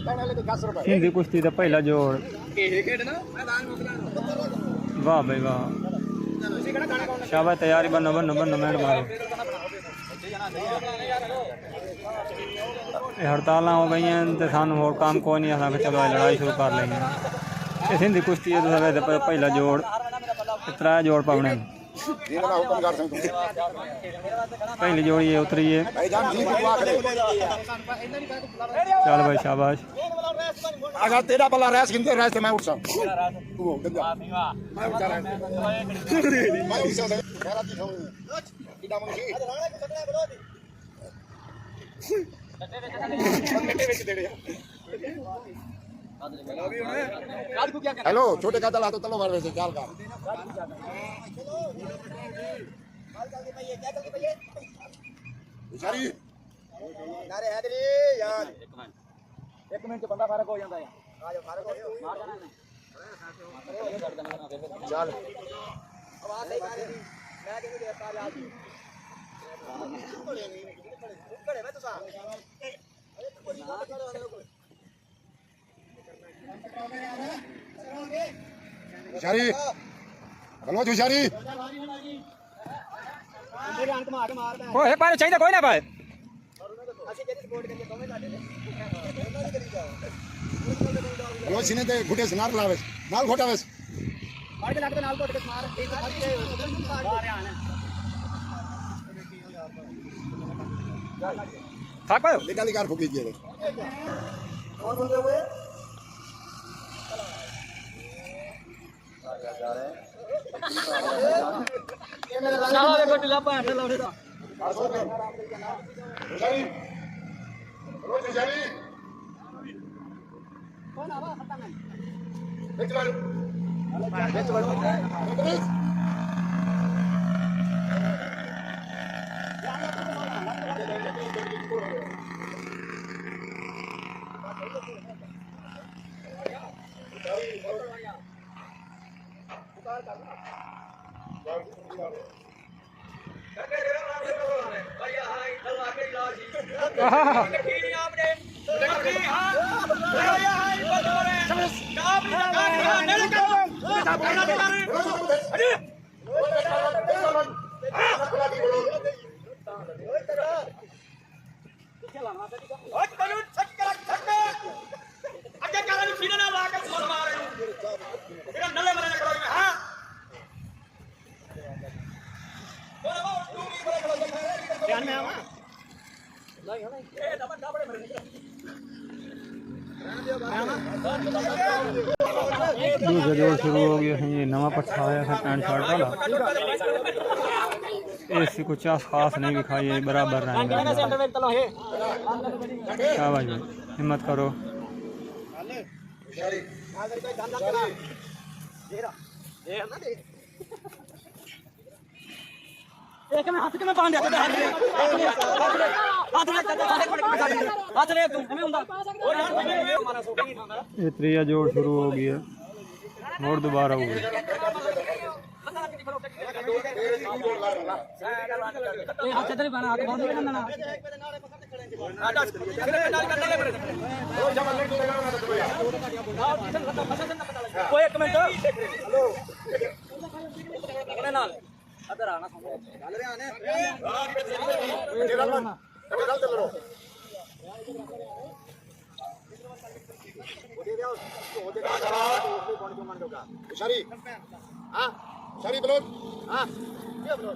हिंदी कुश्ती का पहला जोड़। वाह भाई वाह, शाबाश, तैयारी बनो बनो बनो, मैंड मारो। हड़ताल हो गई हैं तो सानू होर काम कोई नहीं, असा चलो लड़ाई शुरू कर लेंगे। इस हिंदी कुश्ती है तो पहला जोड़, त्रै जोड़ पाने। पहली जोड़ी है उतरी है। चल भाई शाबाश। अगर तेरा पला रैस गिनते रैस मैं उठ सकूं। हेलो छोटे का दला तो तलो मार वैसे चाल का बेचारी नारे है तेरी यार एक मिनट च बंदा फर्क हो जाता है। आ जाओ फर्क हो जाओ मार जाना चल आवाज नहीं कर रही मैं किसी के पास आ जी करे मैं तो सा हुशारी हेलो हुशारी ओए पर चाहिए कोई ना भाई हेलो सीने ते घुटे से नार लावे नाल घोटावे मार के लागते नाल घोट के मार एक फट के बाहर आना थाक पाओ निकाली कार फुकी दिए कौन बोल रहे हुए चलो देखो टिला पांच लौटे तो हुशारी हेलो हुशारी कौन आवा खत्म है बेच वालो दूसरा जोड़ शुरू हो गया है। ये नवा पट्टा आया है पैंट शर्ट वाला, ऐसी कुछ खास नहीं दिखाई है, बराबर रहेंगे। क्या भाई हिम्मत करो। एक में हाथ के में बांध देते हाथ ले तू हमें हुंदा ये त्रिया जोड़ शुरू हो गया और दोबारा हो गया। हाथ इधर बना हाथ बांध लेना ना कोई एक मिनट हेलो नाल अदर आना चल रहे आने हुशारी हां हुशारी बोलो हां ये बोलो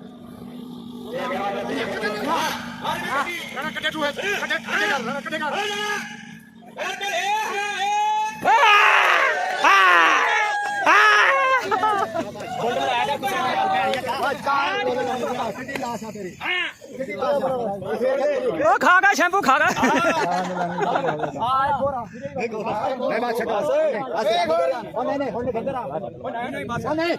हां कटे तू है कटे खा गया शैम्पू खा गया। नहीं